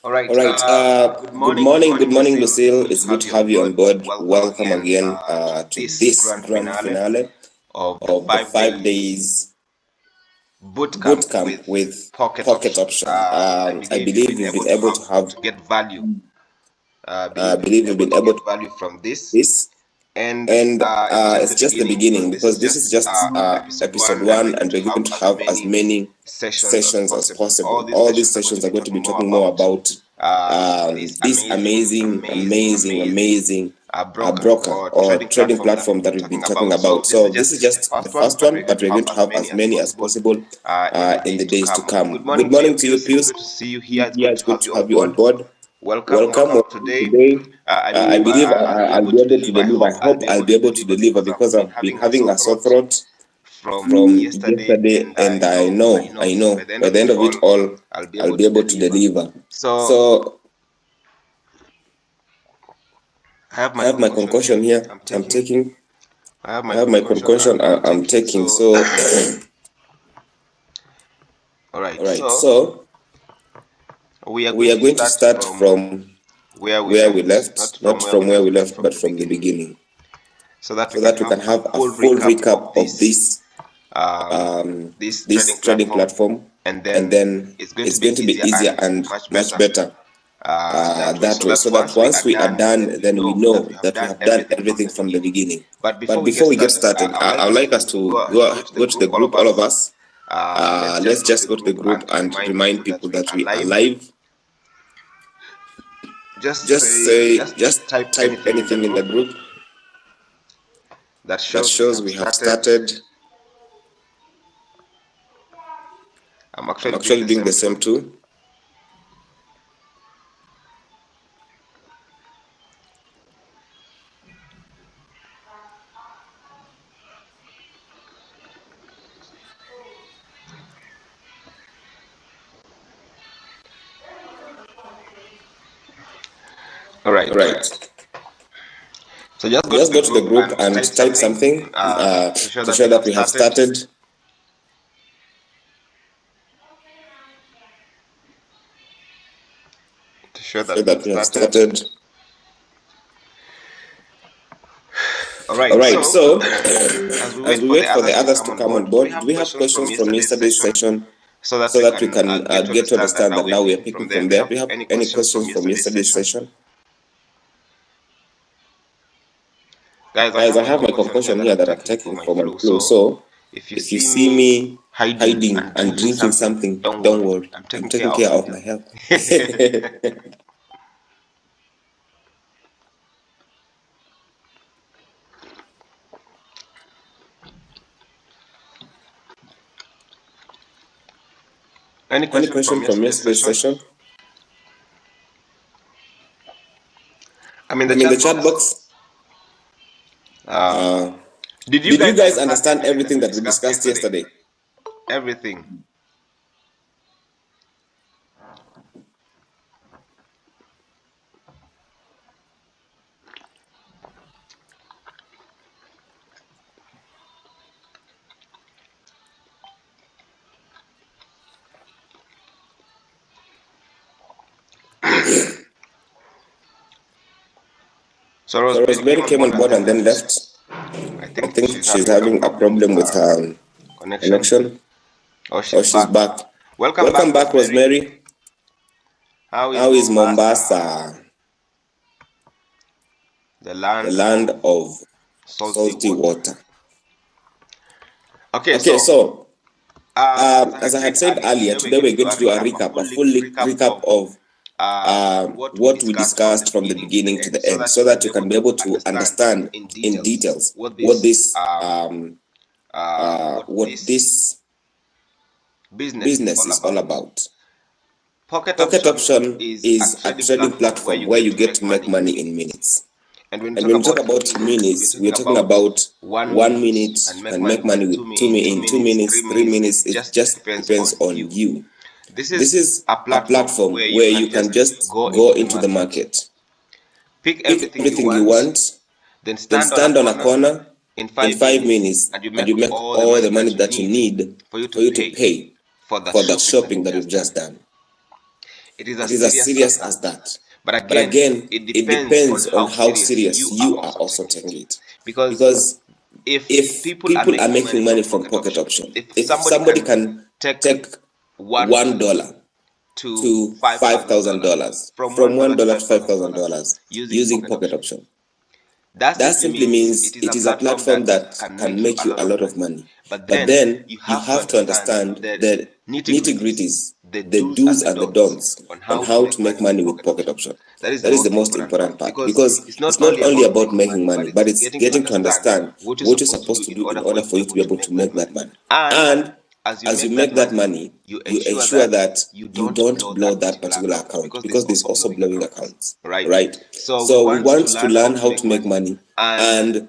All right. Good morning, Lucille. It's good to have you on board. Welcome again to this grand finale of the 5 days boot camp with Pocket Option. I believe you've been able to have, from this, and it's just the beginning because this is just episode 1, and we're going to have as many sessions as possible. All these sessions are going to be talking more about this amazing broker or trading platform that we've been talking about. So this is just the first one, but we're going to have as many as possible in the days to come. Good morning to you, Pius. Yeah, it's good to have you on board. Welcome today. I believe I'll be able to deliver. I hope I'll be able to deliver because I've been having a sore throat from yesterday, and I know by the end of it all, I'll be able to deliver. So I have my concussion here. I'm taking. I have my concussion. I'm taking. So all right. So we are going to start from where we left, not from where we left, but from the beginning, so that we can have a full recap of this trading platform, and then it's going to be easier and much better that way, so that once we are done, then we know that we have done everything from the beginning. But before we get started, I would like us to go to the group, all of us. Let's just go to the group and remind people that we are live. Just type anything in the group that shows we have started. I'm actually doing the same too. All right. So just go to the group and type something to show that we have started. We have started. All right. So as we wait for the others to come on board, do we have questions from yesterday's session so that we can get to understand that now we are picking from there? Do we have any questions from yesterday's session? Guys, I have my concussion here that I'm taking for my flu. So if you see me hiding and drinking something, don't worry. I'm taking care of my health. Any question from yesterday's session? I'm in the chat box. Did you guys understand everything that we discussed yesterday? Everything. So Rosemary came on board and then left. I think she's having a problem with her connection. Oh, she's back. Welcome back, Rosemary. How is Mombasa? The land of salty water. Okay, so as I had said earlier, today we're going to do a full recap of what we discussed from the beginning to the end, so that you can be able to understand in details what this business is all about. Pocket Option is a trading platform where you get to make money in minutes. And when we talk about minutes, we're talking about 1 minute. You can make money with 2 minutes, 3 minutes. It just depends on you. This is a platform where you can just go into the market, pick everything you want, then stand on a corner in 5 minutes, and you make all the money that you need for you to pay for the shopping that you've just done. it is as serious as that. But again, it depends on how serious you are also taking it. Because if people are making money from pocket option, if somebody can take $1 to $5,000, from $1 to $5,000 using pocket option, that simply means it is a platform that can make you a lot of money. But then you have to understand the nitty-gritties, the do's and the don'ts on how to make money with pocket option. That is the most important part, because it's not only about making money, but it's getting to understand what you're supposed to do in order for you to be able to make that money. And as you make that money, you ensure that you don't blow that particular account, because there's also blowing accounts, right? So we want to learn how to make money and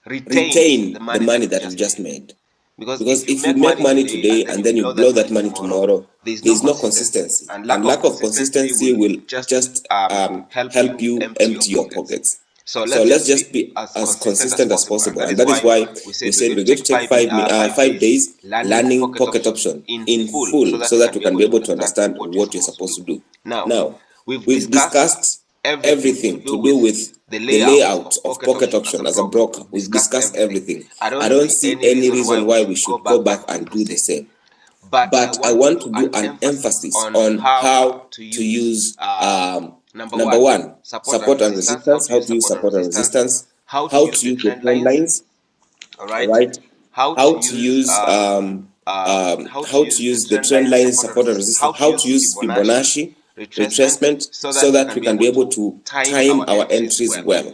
retain the money that you just made. Because if you make money today and then you blow that money tomorrow, there's no consistency. And lack of consistency will just help you empty your pockets. So let's just be as consistent as possible. And that is why we said we're going to take 5 days learning pocket option in full, so that we can be able to understand what you're supposed to do. Now, we've discussed everything to do with the layout of pocket option as a broker. We've discussed everything. I don't see any reason why we should go back and do the same. But I want to do an emphasis on how to use number one, support and resistance. How to use support and resistance. How to use the trend lines. Right. How to use the trend lines, support and resistance. How to use Fibonacci retracement, so that we can be able to time our entries well.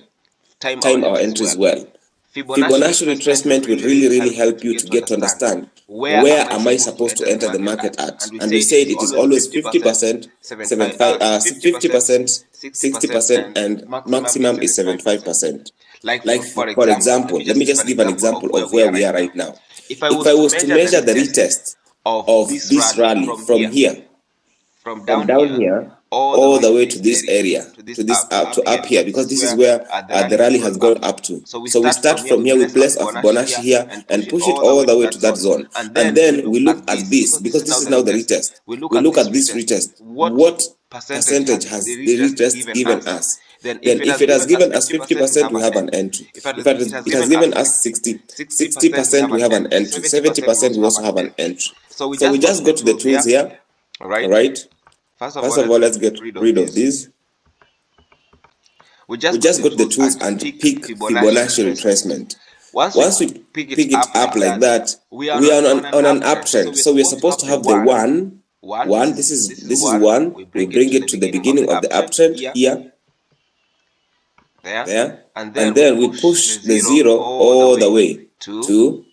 Fibonacci retracement will really help you to get to understand where am I supposed to enter the market at. And we said it is always 50%, 50%, 60%, and maximum is 75%. Like for example, let me just give an example of where we are right now. If I was to measure the retest of this rally from here, from down here all the way to this area, to up here, because this is where the rally has gone up to. So we start from here, we place a Fibonacci here and push it all the way to that zone, and then we look at this, because this is now the retest. We look at this retest. What percentage has the retest given us? Then if it has given us 50%, we have an entry. If it has given us 60%, we have an entry. 70%, we also have an entry. So we just go to the tools here. All right. First of all, let's get rid of these. We just go to the tools and pick Fibonacci retracement. Once we pick it up like that, we are on an uptrend. So we are supposed to have the one. This is one. We bring it to the beginning of the uptrend here. There. And then we push the 0 all the way to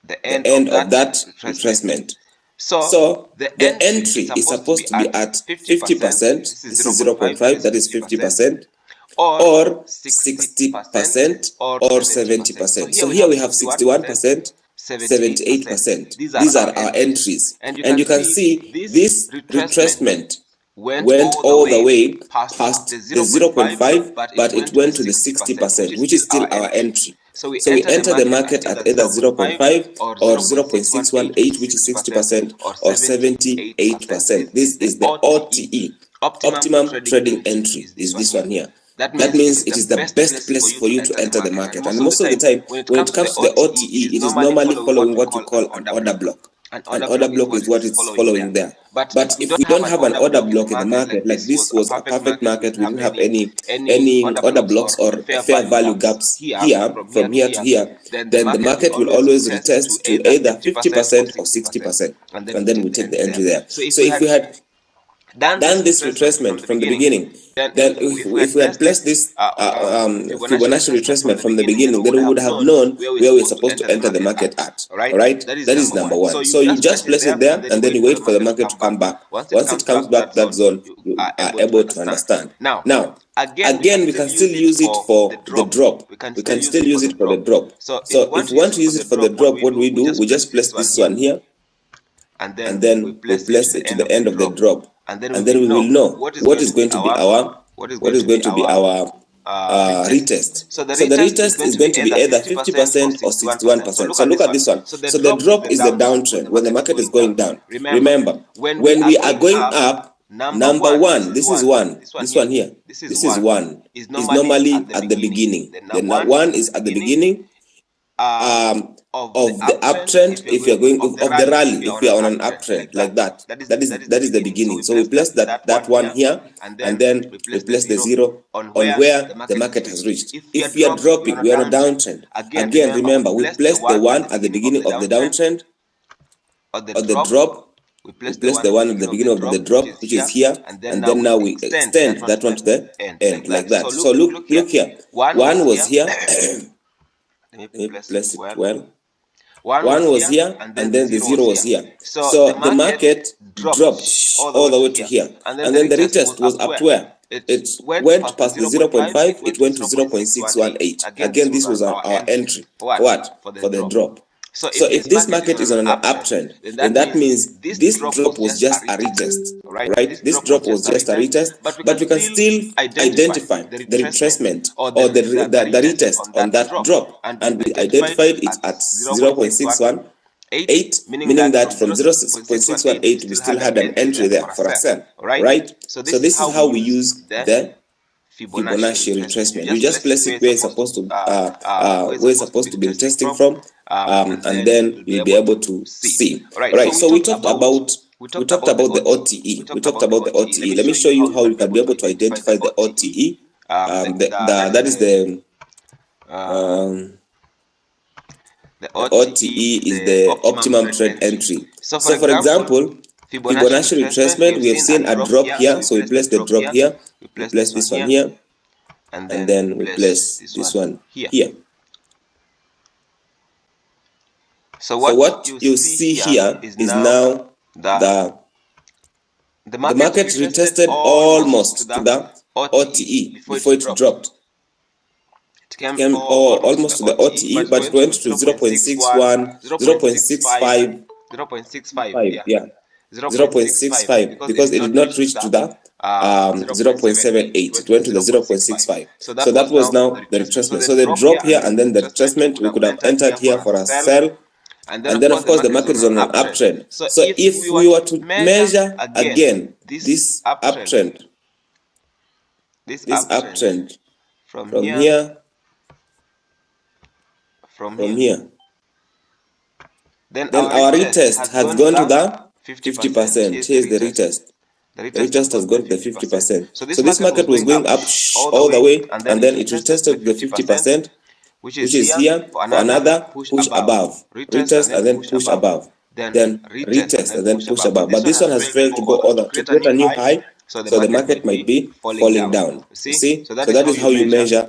the end of that retracement. So the entry is supposed to be at 50%, this is 0.5, that is 50%, or 60%, or 70%. So here we have 61%, 78%. These are our entries. And you can see this retracement went all the way past the 0.5, but it went to the 60%, which is still our entry. So we enter the market at either 0.5 or 0.618, which is 60%, or 78%. This is the OTE, optimum trading entry, is this one here. That means it is the best place for you to enter the market. And most of the time, when it comes to the OTE, it is normally following what we call an order block. An order block is what it's following there. But if we don't have an order block in the market, like this was a perfect market, we didn't have any order blocks or fair value gaps here, from here to here, then the market will always retest to either 50% or 60%, and then we take the entry there. So if we had done this retracement from the beginning, then if we had placed this Fibonacci retracement from the beginning, then we would have known where we're supposed to enter the market at. Alright, that is number one. So you just place it there, and then you wait for the market to come back. Once it comes back that zone, you are able to understand. Now, again, we can still use it for the drop. We can still use it for the drop. So if we want to use it for the drop, what we do, we just place this one here, and then we place it to the end of the drop. And then we will know what is going to be our retest. So the retest is going to be either 50% or 61%. So look at this one. So the drop is the downtrend when the market is going down. Remember, when we are going up, Number one, this is one. This one here. This is one. Is normally at the beginning. The one is at the beginning of the uptrend. If you are going of the rally, if you are on an uptrend like that, that is the beginning. So we place that one here, and then we place the 0 on where the market has reached. If we are dropping, we are on a downtrend. Again, remember, we place the 1 at the beginning of the downtrend or the drop. We place the 1 at the beginning of the drop, which is here, and then now we extend that one to the end like that. So look here. 1 was here. Let me place it well. 1 was here, and then the 0 was here. So the market dropped all the way to here, and then the retest was up to where? It went past the 0.5, it went to 0.618. Again, this was our entry. What? For the drop. So if this market is on an uptrend, then that means this drop was just a retest, right? This drop was just a retest, but we can still identify the retracement or the retest on that drop, and we identified it at 0.618, meaning that from 0.618 we still had an entry there for a sell, right? So this is how we use the Fibonacci retracement. You just place it where it's supposed to be retesting from, and then you'll be able to see. Right. So we talked about the OTE. We talked about the OTE. Let me show you how you can be able to identify the OTE. That is the OTE is the optimum trade entry. So for example, Fibonacci retracement, we have seen a drop here, so we place the drop here, we place this one here, and then we place this one here. So what you see here is now the market retested almost to the OTE before it dropped. It came almost to the OTE, but it went to 0.61, 0.65, 0.65, yeah. 0.65 because it did not reach to the 0.78. It went to the 0.65. So that was now the retracement. So the drop here and then the retracement, we could have entered here for a sell, and then of course the market is on an uptrend. So if we were to measure again this uptrend from here, then our retest has gone to the 50%. Here's the retest. The retest has gone to the 50%. So this market was going up all the way, and then it retested the 50%, which is here for another push above. Retest and then push above. Then retest and then push above. But this one has failed to go all the to create a new high, so the market might be falling down. You see? So that is how you measure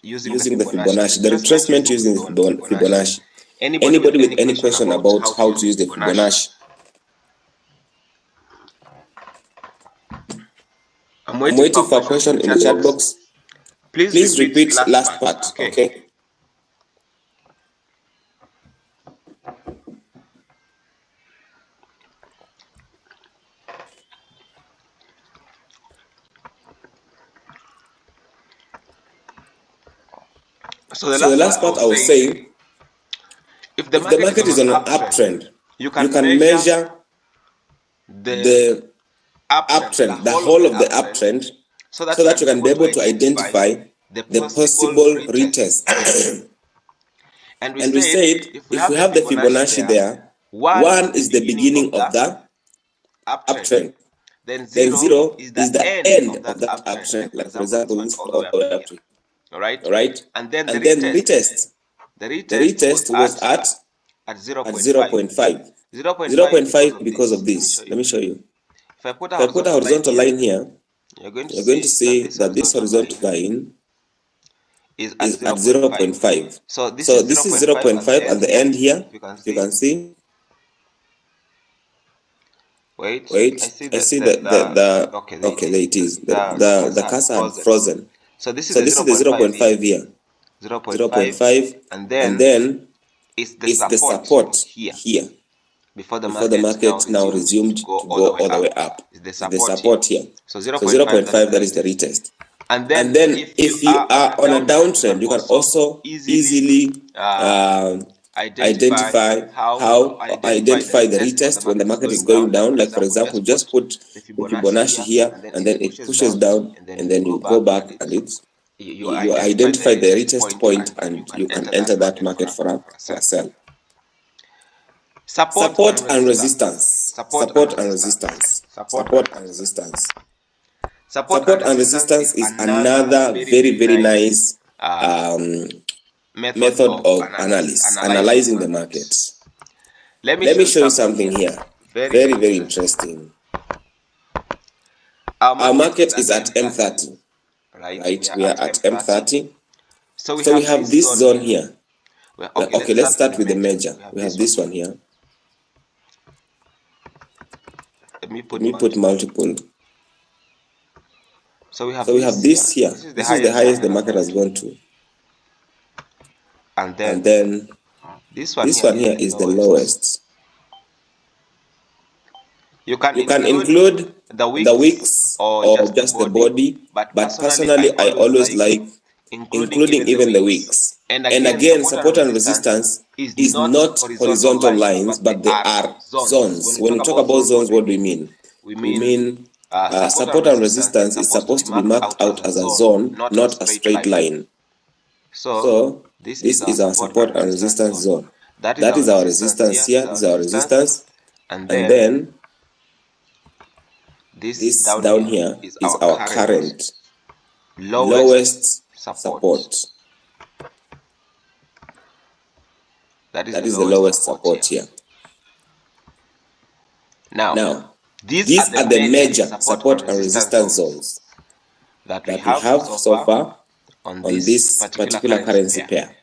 using the Fibonacci, the retracement using the Fibonacci. Anybody with any question about how to use the Fibonacci? I'm waiting for a question in the chat box. Please repeat last part, okay? So the last part I was saying, if the market is on an uptrend, you can measure the uptrend, the whole of the uptrend, so that you can be able to identify the possible retest. And we said, if we have the Fibonacci there, 1 is the beginning of the uptrend, then 0 is the end of that uptrend. Like for example, this all the way up to, all right? And then the retest was at 0.5. 0.5 because of this. Let me show you. If I put a horizontal line here, you're going to see that this horizontal line is at 0.5. So this is 0.5 at the end here. You can see. Wait. I see that okay, there it is. The cursor had frozen. So this is the 0.5 here. 0.5, and then it's the support here. Before the market now resumed to go all the way up. The support here. So 0.5, that is the retest. And then, if you are on a downtrend, you can also easily identify the retest when the market is going down. Like for example, just put the Fibonacci here, and then it pushes down, and then you go back and you identify the retest point, and you can enter that market for a sell. Support and resistance. Support and resistance. Support and resistance. Support and resistance is another very nice method of analyzing the market. Let me show you something here. Very interesting. Our market is at M30, right? We are at M30. So we have this zone here. Okay, let's start with the major. We have this one here. Let me put multiple. So we have this here. This is the highest the market has gone to. And then this one here is the lowest. You can include the wicks or just the body, but personally I always like including even the wicks. And again, support and resistance is not horizontal lines, but they are zones. When we talk about zones, what do we mean? We mean support and resistance is supposed to be marked out as a zone, not a straight line. So this is our support and resistance zone. That is our resistance here. This is our resistance. And then this down here is our current lowest support. That is the lowest support here. Now these are the major support and resistance zones that we have so far on this particular currency pair.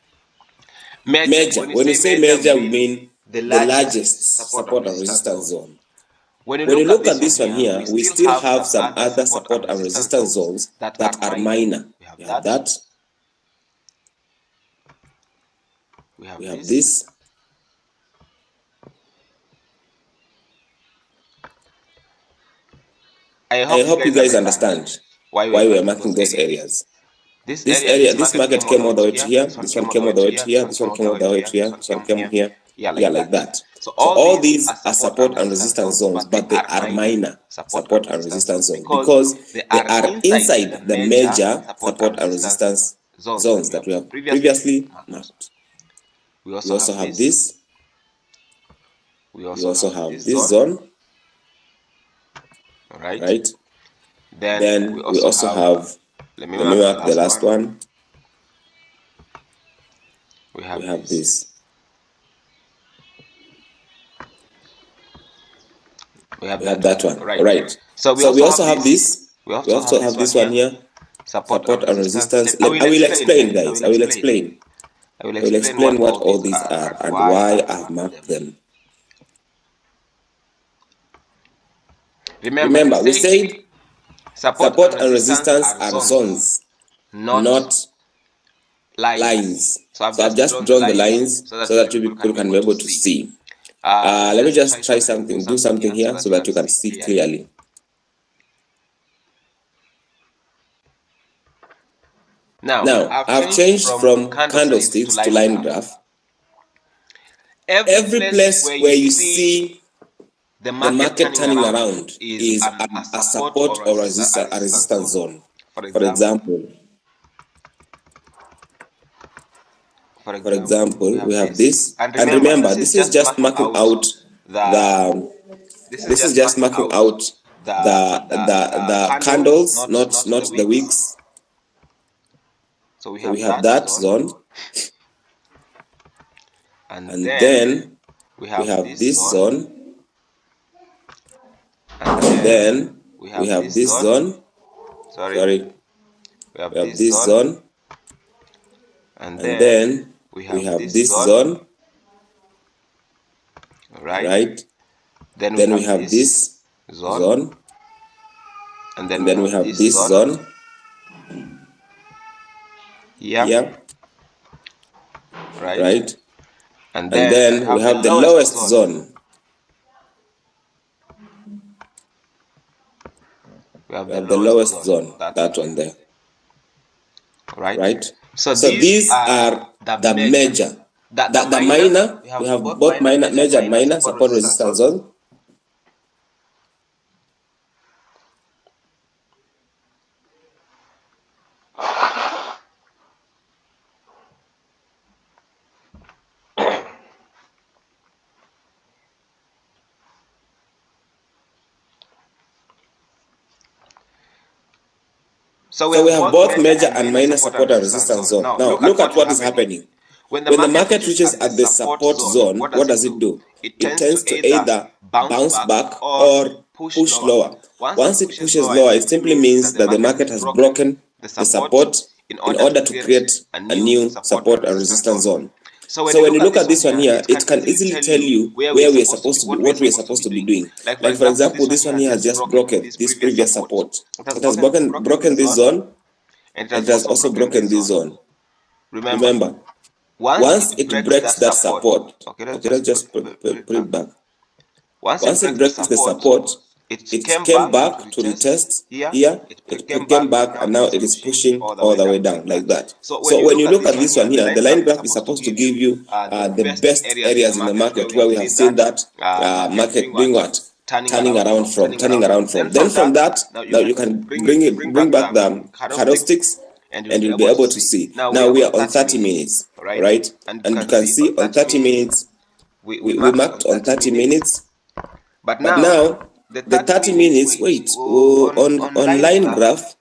Major, when you say major, we mean the largest support and resistance zone. When you look at this one here, we still have some other support and resistance zones that are minor. We have that. We have this. I hope you guys understand why we are marking those areas. This market came all the way to here. This one came all the way to here. This one came all the way to here. This one came here. Yeah, like that. So all these are support and resistance zones, but they are minor support and resistance zones because they are inside the major support and resistance zones that we have previously marked. We also have this. We also have this zone. Right. Then we also have, let me mark the last one. We have this. We have that one. Right. So we also have this. We also have this one here. Support and resistance. I will explain, guys. I will explain what all these are and why I've marked them. Remember, we said support and resistance are zones, not lines. So I've just drawn the lines so that you people can be able to see. Let me just try something, do something here so that you can see clearly. Now I've changed from candlesticks to line graph. Every place where you see the market turning around is a support or a resistance zone. For example, we have this, and remember, this is just marking out the candles, not the wicks. So we have that zone, and then we have this zone. And then we have this zone. Sorry. We have this zone. And then we have this zone. Right. Then we have this zone. And then we have this zone. Yeah. Right. And then we have the lowest zone. We have the lowest zone, that one there. Right? So these are the major The minor, we have both major and minor support resistance zone. So we have both major and minor support and resistance zone. Now look at what is happening. When the market reaches at the support zone, what does it do? It tends to either bounce back or push lower. Once it pushes lower, it simply means that the market has broken the support in order to create a new support and resistance zone. So when you look at this one here, it can easily tell you where we are supposed to be, what we are supposed to be doing. Like for example, this one here has just broken this previous support. It has broken this zone, and it has also broken this zone. Remember, once it breaks that support, okay, let's just put it back. Once it breaks the support, it came back to retest here, it came back, and now it is pushing all the way down like that. So when you look at this one here, the line graph is supposed to give you the best areas in the market where we have seen that market doing what? Turning around from. Then from that, now you can bring back the candlesticks, and you'll be able to see. Now we are on 30 minutes, right? And you can see on 30 minutes, we marked on 30 minutes. But now the 30 minutes, wait, on line graph,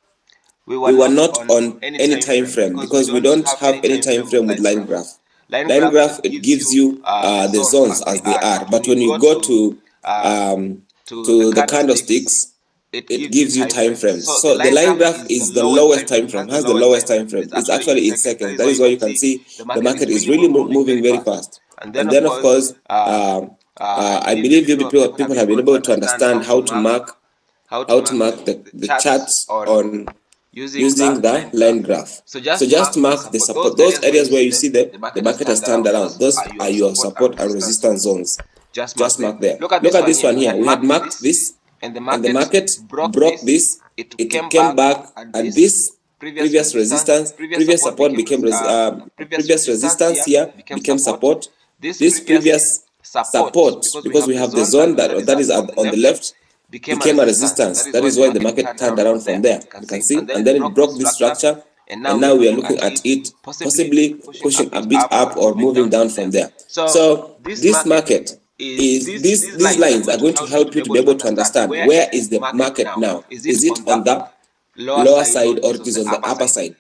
we were not on any time frame because we don't have any time frame with line graph. Line graph, it gives you the zones as they are, but when you go to the candlesticks, it gives you time frames. So the line graph is the lowest time frame, has the lowest time frame. It's actually in seconds. That is why you can see the market is really moving very fast. And then of course, I believe you people have been able to understand how to mark the charts on using the line graph. So just mark the support, those areas where you see the market has turned around. Those are your support and resistance zones. Just mark there. Look at this one here. We had marked this, and the market broke this. It came back, and this previous resistance, previous support became previous resistance here became support. This previous support, because we have the zone that is on the left, became a resistance. That is why the market turned around from there. You can see, and then it broke this structure, and now we are looking at it possibly pushing a bit up or moving down from there. So this market is these lines are going to help you to be able to understand where is the market now. Is it on the lower side or it is on the upper side?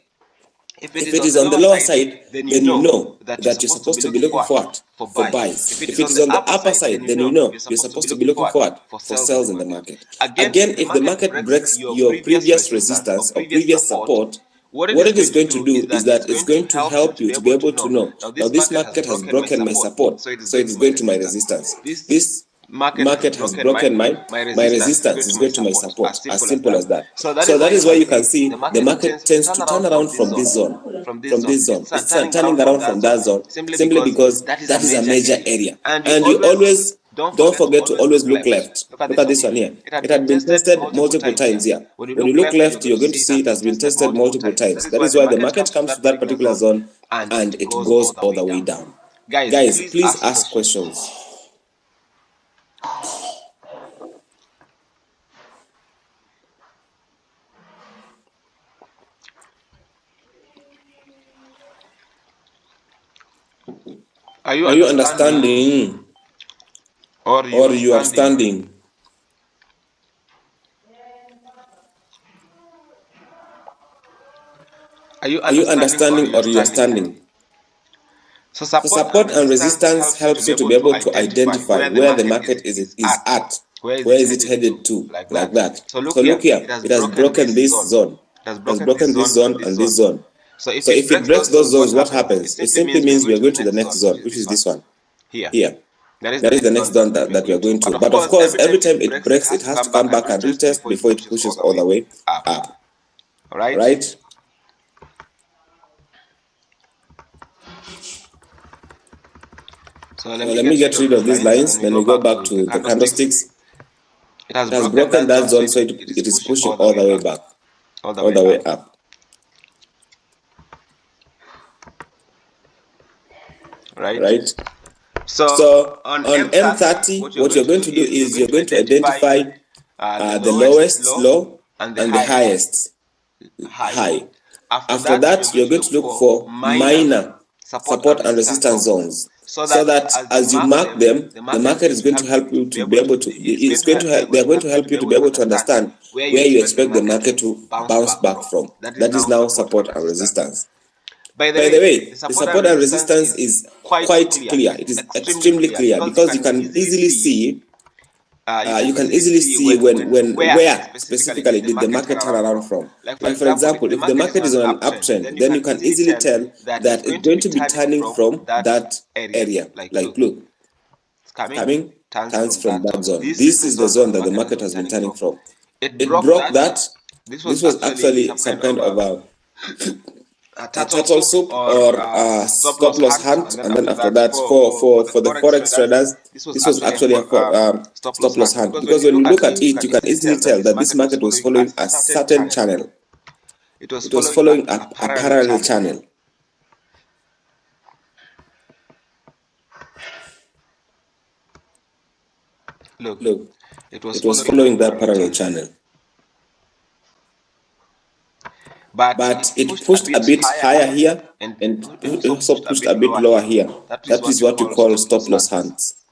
If it is on the lower side, then you know that you're supposed to be looking for what? For buys. If it is on the upper side, then you know you're supposed to be looking for what? For sells in the market. Again, if the market breaks your previous resistance or previous support, what it is going to do is that it's going to help you to be able to know, now this market has broken my support, so it is going to my resistance. This market has broken my resistance, is going to my support. As simple as that. So that is why you can see the market tends to turn around from this zone. It's turning around from that zone simply because that is a major area. And you always don't forget to always look left. Look at this one here. It had been tested multiple times here. When you look left, you're going to see it has been tested multiple times. That is why the market comes to that particular zone and it goes all the way down. Guys, please ask questions. Are you understanding? Or you are standing? Are you understanding or you are standing? So support and resistance helps you to be able to identify where the market is at. Where is it headed to? Like that. So look here. It has broken this zone. It has broken this zone and this zone. So if it breaks those zones, what happens? It simply means we are going to the next zone, which is this one. Here. That is the next zone that we are going to. But of course, every time it breaks, it has to come back and retest before it pushes all the way up. Right? So let me get rid of these lines, then we go back to the candlesticks. It has broken that zone, so it is pushing all the way back, all the way up. right? So on M30, what you're going to do is you're going to identify the lowest low and the highest high. After that, you're going to look for minor support and resistance zones, so that as you mark them, the market is going to help you to be able to, they are going to help you to be able to understand where you expect the market to bounce back from. That is now support and resistance. By the way, the support and resistance is quite clear. It is extremely clear, because you can easily see where specifically did the market turn around from. Like for example, if the market is on an uptrend, then you can easily tell that it's going to be turning from that area. Like look, coming turns from that zone. This is the zone that the market has been turning from. It broke that. This was actually some kind of a turtle soup or a stop loss hunt, and then after that, for the forex traders, this was actually a stop loss hunt, because when you look at it, you can easily tell that this market was following a certain channel. It was following a parallel channel. Look, it was following that parallel channel. But it pushed a bit higher here, and it also pushed a bit lower here. That is what we call stop loss hunts.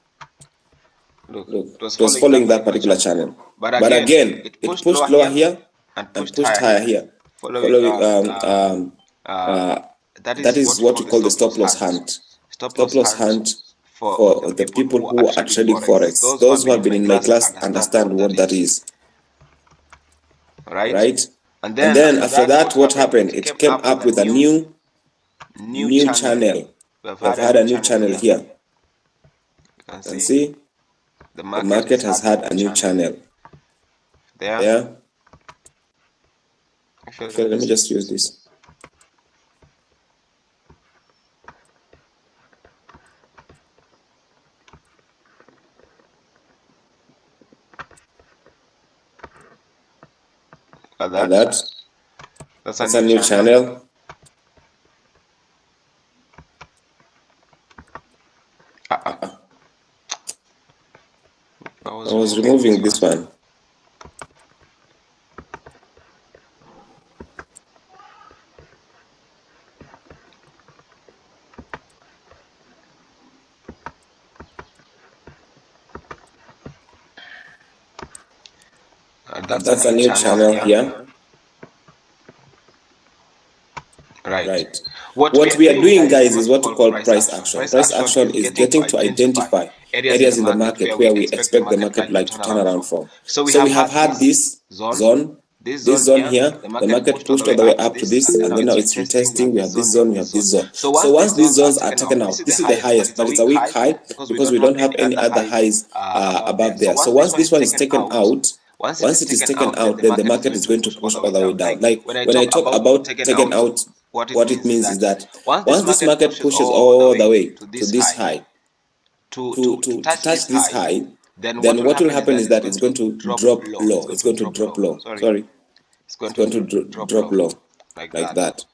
Look, it was following that particular channel. But again, it pushed lower here and pushed higher here. Following that is what we call the stop loss hunt. Stop loss hunt for the people who are trading forex. Those who have been in my class understand what that is. Right? And then after that, what happened? It came up with a new channel. We've had a new channel here. You can see the market has had a new channel. There. Okay, let me just use this. That's a new channel. I was removing this one. That's a new channel here. Right. What we are doing, guys, is what we call price action. Price action is getting to identify areas in the market where we expect the market like to turn around from. So we have had this zone. This zone here, the market pushed all the way up to this, and then now it's retesting. We have this zone, we have this zone. So once these zones are taken out, this is the highest, but it's a weak high because we don't have any other highs above there. So once this one is taken out, once it is taken out, then the market is going to push all the way down. Like when I talk about taken out, what it means is that once this market pushes all the way to this high, to touch this high, then what will happen is that it's going to drop low. It's going to drop low. Sorry. It's going to drop low like that.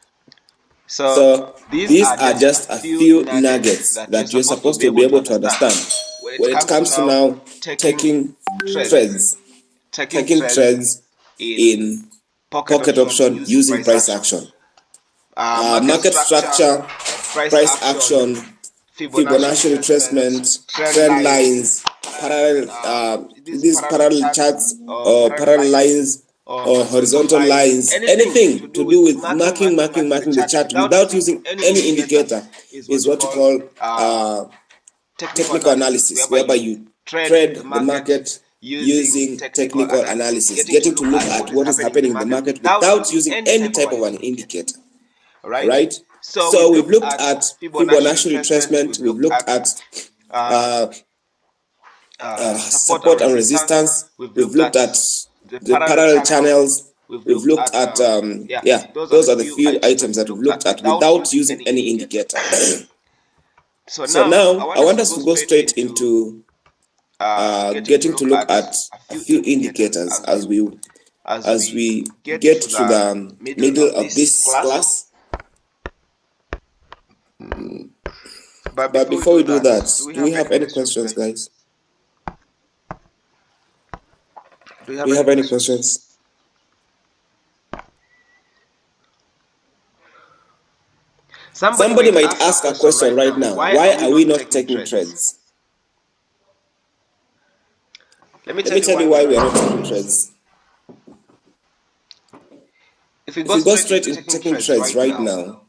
So these are just a few nuggets that you're supposed to be able to understand when it comes to now taking trades in pocket option using price action. Market structure, price action, Fibonacci retracement, trend lines, parallel, these parallel charts or parallel lines or horizontal lines, anything to do with marking the chart without using any indicator is what we call technical analysis, whereby you trade the market using technical analysis, getting to look at what is happening in the market without using any type of an indicator. Right? So we've looked at Fibonacci retracement, we've looked at support and resistance, we've looked at the parallel channels, we've looked at, those are the few items that we've looked at without using any indicator. So now I want us to go straight into getting to look at a few indicators as we get to the middle of this class. But before we do that, do we have any questions, guys? Do we have any questions? Somebody might ask a question right now. Why are we not taking trades? Let me tell you why we are not taking trades. If we go straight into taking trades right now,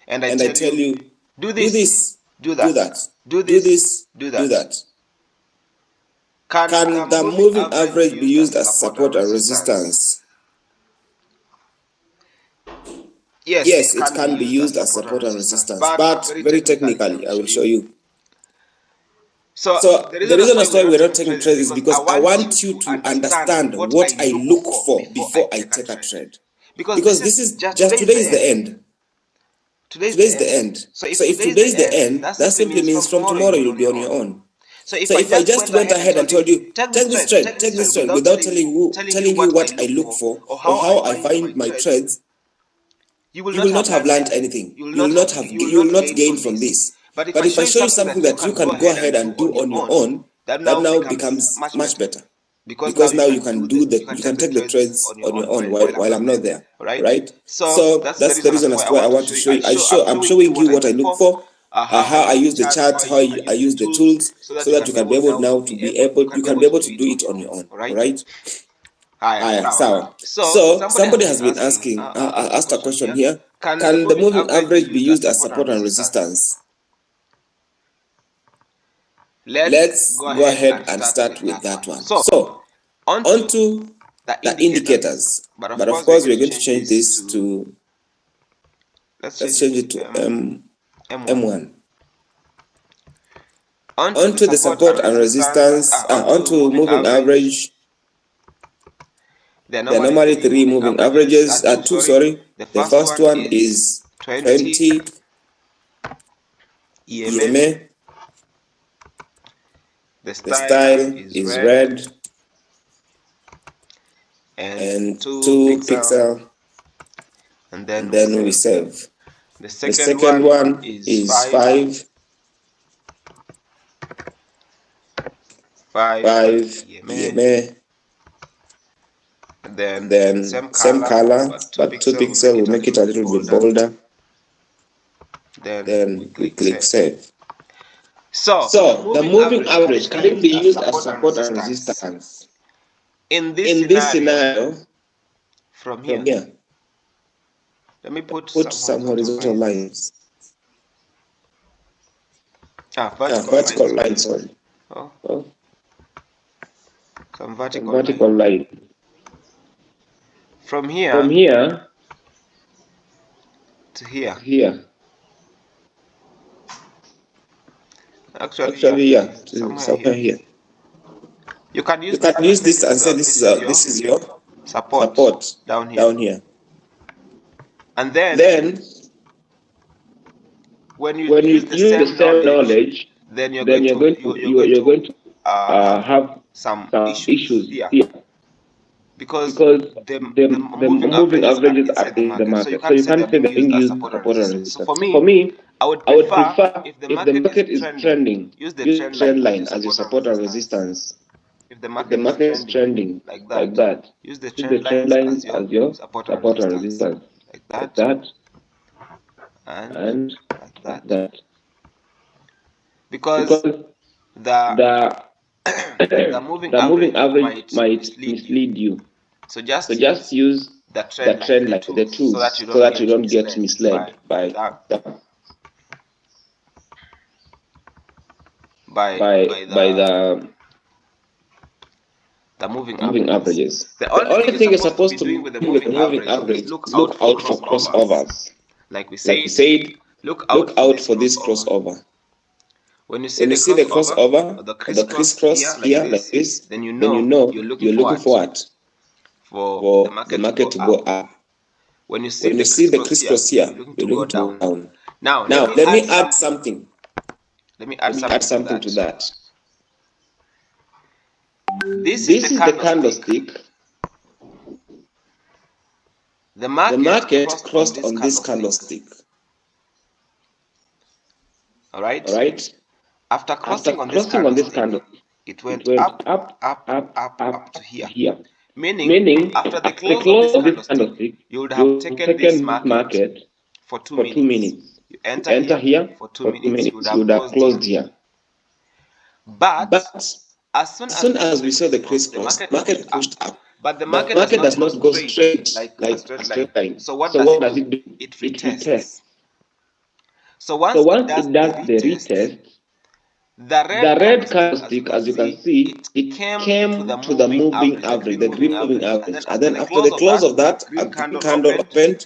and I tell you, do this, do that, do this, do that, can the moving average be used as support and resistance? Yes, it can be used as support and resistance, but very technically, I will show you. So the reason why we're not taking trades is because I want you to understand what I look for before I take a trade. Because this is just today is the end. Today is the end. So if today is the end, that simply means from tomorrow you'll be on your own. So if I just went ahead and told you, take this trade, without telling you what I look for or how I find my trades, you will not have learned anything. You will not gain from this. But if I show you something that you can go ahead and do on your own, that now becomes much better. Because now you can take the trades on your own while I'm not there, right? So that's the reason as to why I want to show you. I'm showing you what I look for, how I use the chart, how I use the tools, so that you can be able now to be able to do it on your own, right? So somebody has been asked a question here. Can the moving average be used as support and resistance? Let's go ahead and start with that one. So onto the indicators, but of course we're going to change this to, let's change it to M1. Onto the support and resistance, onto moving average. There are normally three moving averages, two, sorry. The first one is 20 EMA. The style is red and 2 pixel, and then we save. The second one is 5 EMA. Then same color, but 2 pixel will make it a little bit bolder. Then we click save. So the moving average can be used as support and resistance. In this scenario, from here, let me put some horizontal lines. Vertical lines, sorry. Some vertical line. From here to here. Actually, yeah, somewhere here. You can use this and say this is your support down here. And then when you use the same knowledge, then you're going to have some issues here. Because the moving averages are in the market. So you can't say they're being used to support and resistance. So for me, I would prefer if the market is trending, use the trend line as your support and resistance. If the market is trending like that, use the trend lines as your support and resistance. Like that. And like that. Because the moving average might mislead you. So just use the trend line, the tools, so that you don't get misled by the moving averages. The only thing you're supposed to do with the moving average, look out for crossovers. Like we said, look out for this crossover. When you see the crossover, or the crisscross here like this, then you know you're looking for what? For the market to go up. When you see the crisscross here, you're looking to go down. Now let me add something. Let me add something to that. This is the candlestick. The market crossed on this candlestick. All right. After crossing on this candle, it went up to here. Meaning, after the close of this candlestick, you would have taken this market for 2 minutes. You enter here for 2 minutes. You would have closed here. But as soon as we saw the crisscross, market pushed up. But the market does not go straight like a straight line. So what does it do? It retests. So once it does the retest, the red candlestick, as you can see, it came to the moving average, the green moving average. And then after the close of that, a green candle opened,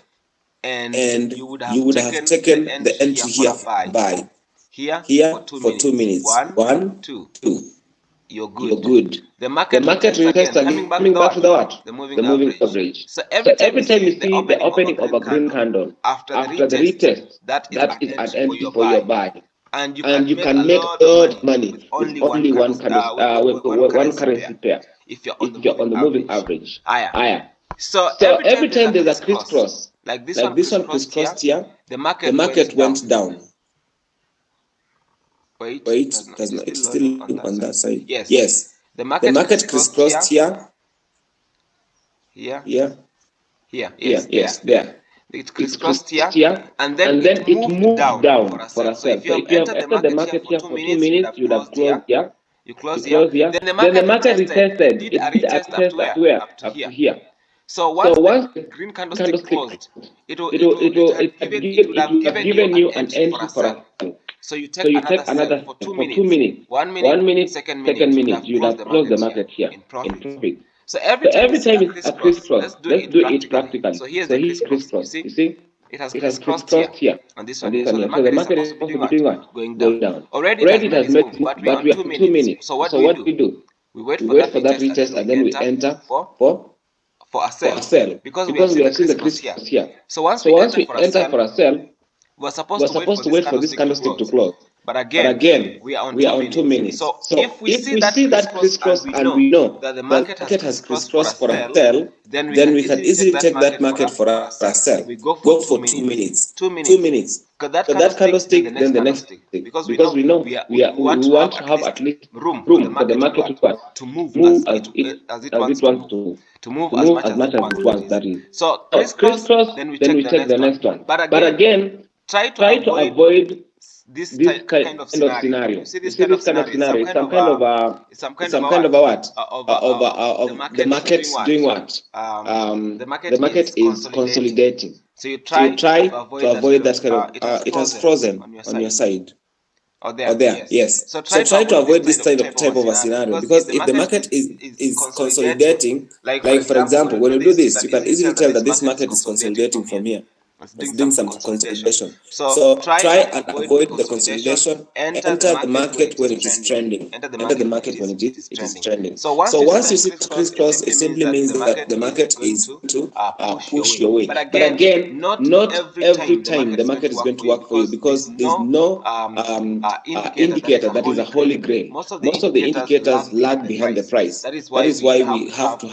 and you would have taken the entry here buy. Here for 2 minutes. 1, 2. You're good. The market retests again, coming back to the what? The moving average. So every time you see the opening of a green candle after the retest, that is an entry for your buy. And you can make a lot of money with only one currency pair if you're on the moving average. So every time there's a crisscross, like this one crisscrossed here, the market went down. Wait, it's still on that side. Yes. The market crisscrossed here. Yes, there. It crisscrossed here, and then it moved down for a sell. So if you have entered the market here for 2 minutes, you would have closed here. You close here. Then the market retested. It did a retest at where? Up to here. So once the green candlestick closed, it would have given you an entry for a sell. So you take another for 2 minutes. 1 minute, second minute, you would have closed the market here in profit. So every time it's a crisscross, let's do it practically. So here's the crisscross. You see? It has crisscrossed here. And this one here. So the market is supposed to be doing what? Going down. Already it has made move, but we are 2 minutes. So what do we do? We wait for that retest and then we enter for a sell. Because we have seen the crisscross here. So once we enter for a sell, we're supposed to wait for this candlestick to close. But again, we are on 2 minutes. So if we see that crisscross and we know that the market has crisscrossed for a sell, then we can easily take that market for a sell. We go for 2 minutes. 2 minutes. Because that candlestick, then the next stick. Because we know we want to have at least room for the market to move as it wants to move as much as it wants. That is. So crisscross, then we take the next one. But again, try to avoid this kind of scenario. You see this kind of scenario? It's some kind of a what? The market's doing what? The market is consolidating. So you try to avoid that kind of. It has frozen on your side. Or there, yes. So try to avoid this type of a scenario, because if the market is consolidating, like for example, when you do this, you can easily tell that this market is consolidating from here. It's doing some consolidation. So try and avoid the consolidation. Enter the market when it is trending. Enter the market when it is trending. So once you see the crisscross, it simply means that the market is going to push your way. But again, not every time the market is going to work for you, because there's no indicator that is a holy grail. Most of the indicators lag behind the price. That is why we have to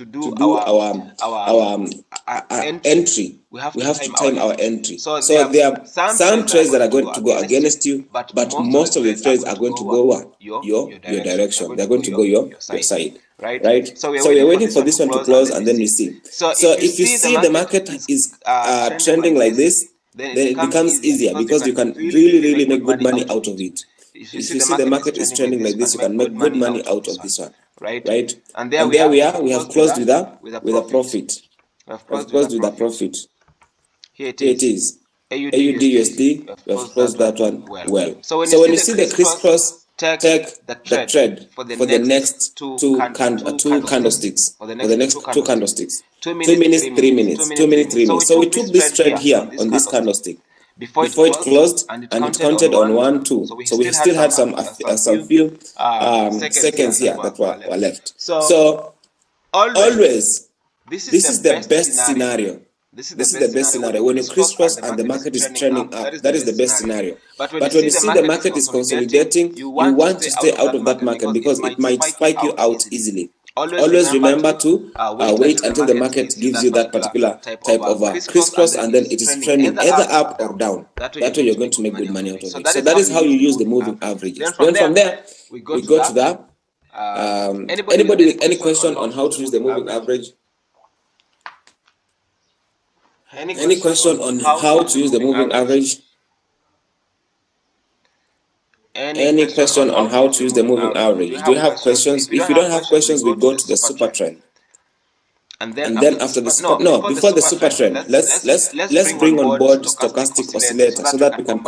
do our entry. We have to time our entry. So there are some trades that are going to go against you, but most of the trades are going to go what? Your direction. They're going to go your side. Right? So we're waiting for this one to close, and then we see. So if you see the market is trending like this, then it becomes easier, because you can really make good money out of it. If you see the market is trending like this, you can make good money out of this one. Right? And there we are. We have closed with a profit. We have closed with a profit. Here it is. AUD USD. We have closed that one well. So when you see the crisscross, take the trade for the next two candlesticks. For the next two candlesticks. 2 minutes, 3 minutes. 2 minutes, 3 minutes. So we took this trade here on this candlestick before it closed, and it counted on 1, 2. So we still had some few seconds here that were left. So always, this is the best scenario. This is the best scenario. When you crisscross and the market is trending up, that is the best scenario. But when you see the market is consolidating, you want to stay out of that market, because it might spike you out easily. always remember to wait until the market gives you that particular type of a crisscross, and then it is trending either up or down. That way you're going to make good money out of it. So that is how you use the moving averages. Then from there, we go to the anybody with any question on how to use the moving average? Any question on how to use the moving average? Any question on how to use the moving average? Do you have questions? If you don't have questions, we go to the super trend. And then after the before the super trend, let's bring on board stochastic oscillator so that we can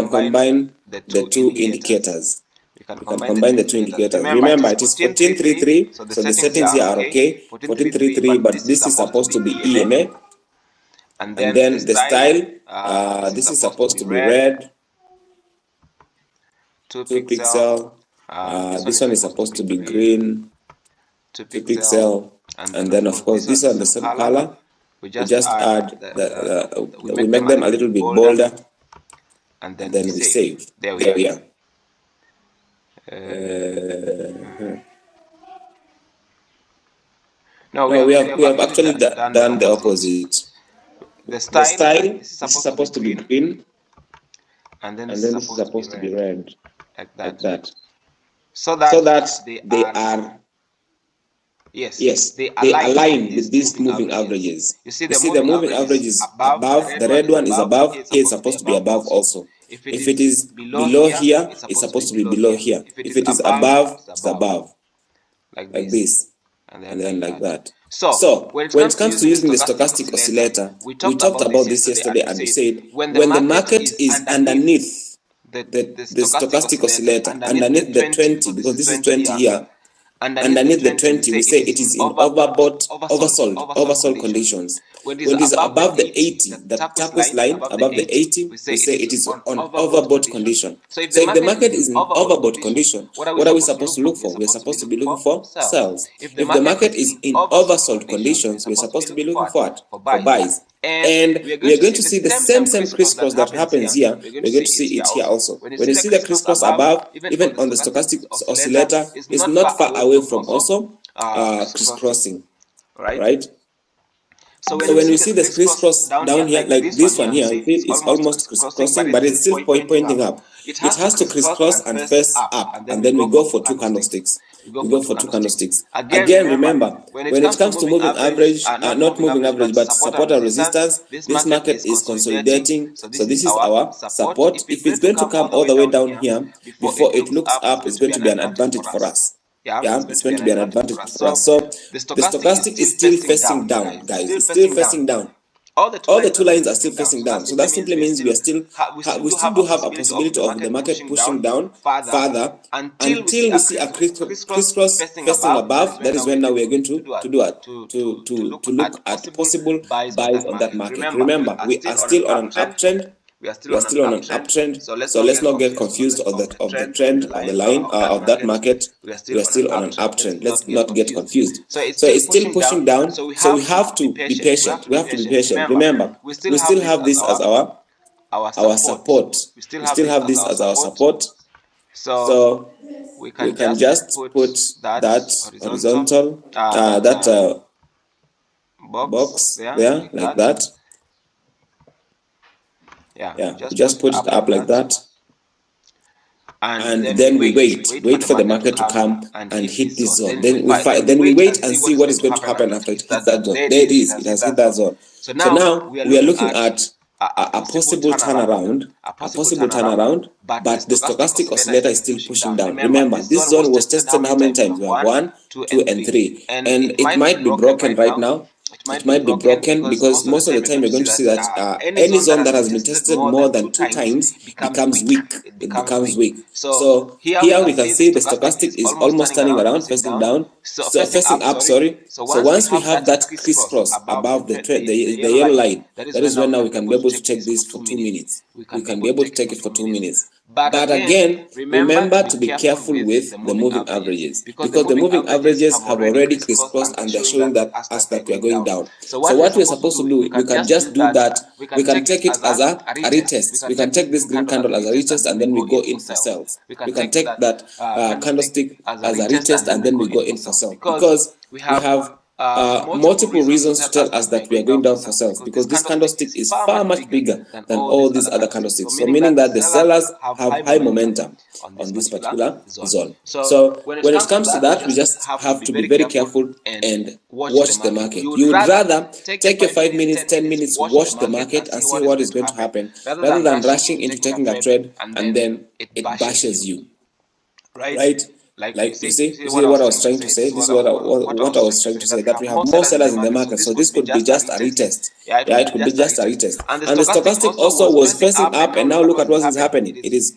combine the two indicators. We can combine the two indicators. Remember, it is 1433, so the settings here are okay. 1433, but this is supposed to be EMA. And then the style, this is supposed to be red. 2 pixel. This one is supposed to be green. 2 pixel. And then of course this one, the same color. We just add we make them a little bit bolder. And then we save. There we are. No, we have actually done the opposite. The style is supposed to be green, and then this is supposed to be red, like that. So that they are they align with these moving averages. You see the moving average is above, the red one is above, here it's supposed to be above also. If it is below here, it's supposed to be below here. If it is above, it's above, like this, and then like that. So when it comes to using the stochastic oscillator, we talked about this yesterday, and we said when the market is underneath the stochastic oscillator, underneath the 20, because this is 20 here, underneath the 20, we say it is in oversold conditions. When it is above the 80, the turquoise line above the 80, we say it is on overbought condition. So if the market is in overbought condition, what are we supposed to look for? We are supposed to be looking for sells. If the market is in oversold conditions, we are supposed to be looking for what? For buys. And we are going to see the same crisscross that happens here. We're going to see it here also. When you see the crisscross above, even on the stochastic oscillator, it's not far away from also crisscrossing, right? So when you see the crisscross down here, like this one here, you feel it's almost crisscrossing, but it's still pointing up. It has to crisscross and face up, and then we go for two candlesticks. We go for two candlesticks. Again, remember, when it comes to moving average, not moving average, but support and resistance, this market is consolidating. So this is our support. If it's going to come all the way down here, before it looks up, it's going to be an advantage for us. Yeah, it's going to be an advantage for us. So the stochastic is still facing down, guys. It's still facing down. All the two lines are still facing down. So that simply means we still do have a possibility of the market pushing down further until we see a crisscross facing above. That is when now we are going to look at possible buys on that market. Remember, we are still on an uptrend. We are still on an uptrend, so let's not get confused of the trend of the line of that market. We are still on an uptrend. Let's not get confused. So it's still pushing down. So we have to be patient. We have to be patient. Remember, we still have this as our support. We still have this as our support. So we can just put that horizontal box there like that. Yeah, just put it up like that, and then we wait for the market to come and hit this zone. Then we wait and see what is going to happen after it hits that zone. There it is, it has hit that zone. So now we are looking at a possible turnaround, but the stochastic oscillator is still pushing down. Remember, this zone was tested how many times? We have 1, 2, and 3, and it might be broken right now. It might be broken because most of the time you're going to see that any zone that has been tested more than 2 times becomes weak. It becomes weak. So here we can see the stochastic is almost turning around, facing down, facing up. Sorry. So once we have that crisscross above the yellow line, That is when now we can be able to take this for 2 minutes. We can be able to take it for 2 minutes. But again, remember to be careful with the moving averages, because the moving averages have already crisscrossed and they're showing that us that we are going down. So what we're supposed to do, we can just do that. We can take it as a retest. We can take this green candle as a retest and then we go in for sales. We can take that candlestick as a retest and then we go in for sales, because we have multiple reasons to tell us that we are going down for sales, because this candlestick is far much bigger than all these other candlesticks. So meaning that the sellers have high momentum on this particular zone. So when it comes to that, we just have to be very careful and watch the market. You would rather take your 5 minutes, 10 minutes, watch the market and see what is going to happen, rather than rushing into taking a trade and then it bashes you, right? Like you see what I was trying to say. This is what I was trying to say, that we have more sellers in the market. So this could be just a retest. Yeah, it could be just a retest. And the stochastic also was facing up, and now look at what is happening. It is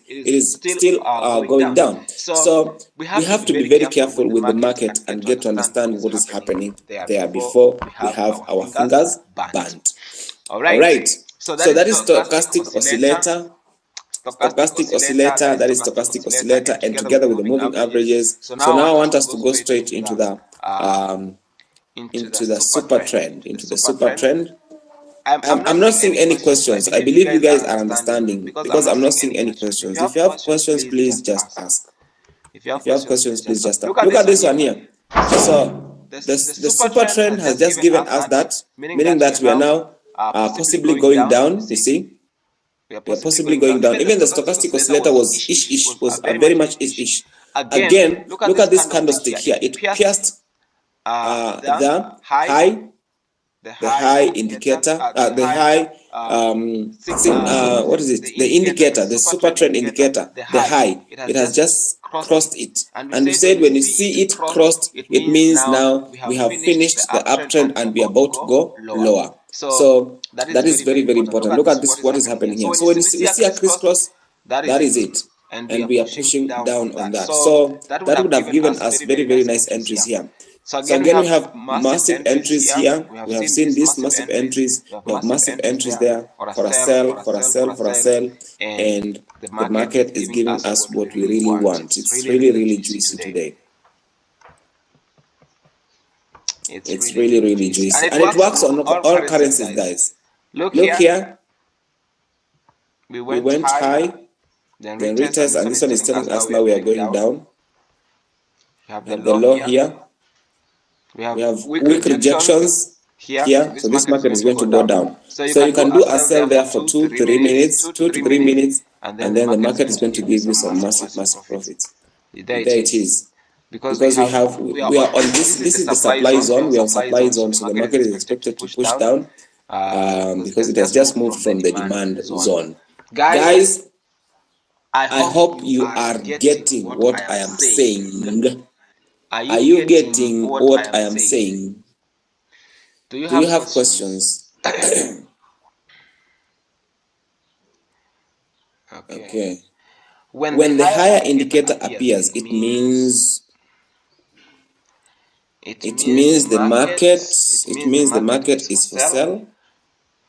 still going down. So we have to be very careful with the market and get to understand what is happening there before we have our fingers burnt. All right. So that is stochastic oscillator. Stochastic oscillator, that is stochastic oscillator, and together with the moving averages. So now I want us to go straight into the super trend. Into the super trend. I'm not seeing any questions. I believe you guys are understanding, because I'm not seeing any questions. If you have questions, please just ask. If you have questions, please just ask. Look at this one here. So the super trend has just given us that, meaning that we are now possibly going down. You see. We are possibly going down. Even the stochastic oscillator was was very much ish. Again, look at this candlestick here. It pierced the high indicator, the high what is it? The indicator, the super trend indicator, the high. It has just crossed it. And we said when you see it crossed, it means now we have finished the uptrend and we are about to go lower. So that is very, very important. Look at this, what is happening here. So when we see a crisscross, that is it. And we are pushing down on that. So that would have given us very, very nice entries here. So again, we have massive entries here. We have seen these massive entries. We have massive entries there for a sell, for a sell, for a sell. And the market is giving us what we really want. It's really, really juicy today. It's really, really juicy. And it works on all currencies, guys. Look here. We went high, then retest, and this one is telling us now we are going down. We have the low here. We have weak rejections here. So this market is going to go down. So you can do a sell there for 2 to 3 minutes, 2 to 3 minutes, and then the market is going to give you some massive profits. There it is. Because we are on this is the supply zone. We are on supply zone, so the market is expected to push down because it has just moved from the demand zone. Guys, I hope you are getting what I am saying. Are you getting what I am saying? Do you have questions? Okay. When the higher indicator appears, it means the market is for sale.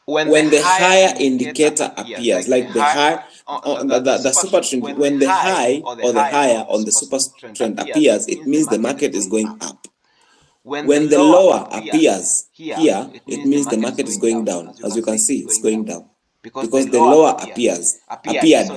When the higher indicator appears, like the high the super trend, when the high or the higher on the super trend appears, it means the market is going up. When the lower appears here, it means the market is going down. As you can see, it's going down. Because the lower appeared,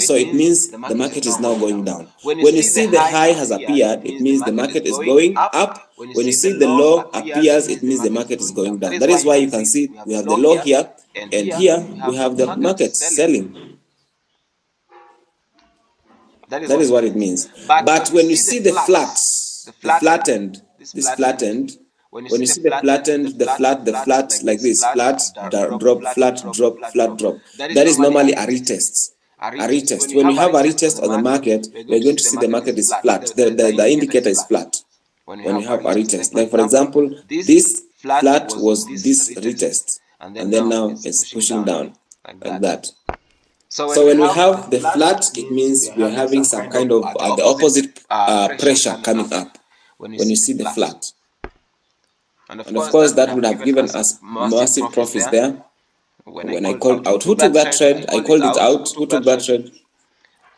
so it means the market is now going down. When you see the high has appeared, it means the market is going up. When you see the low appears, it means the market is going down. That is why you can see we have the low here, and here we have the market selling. That is what it means. But when you see the flattened, when you see the flattened, the flat like this, flat, drop, flat, drop, flat, drop, that is normally a retest. When you have a retest on the market, we're going to see the market is flat. The indicator is flat when you have a retest. Like for example, this flat was this retest, and then now it's pushing down like that. So when we have the flat, it means we are having some kind of the opposite pressure coming up when you see the flat. And of course, that would have given us massive profits there when I called out. Who took that trade? I called it out. Who took that trade?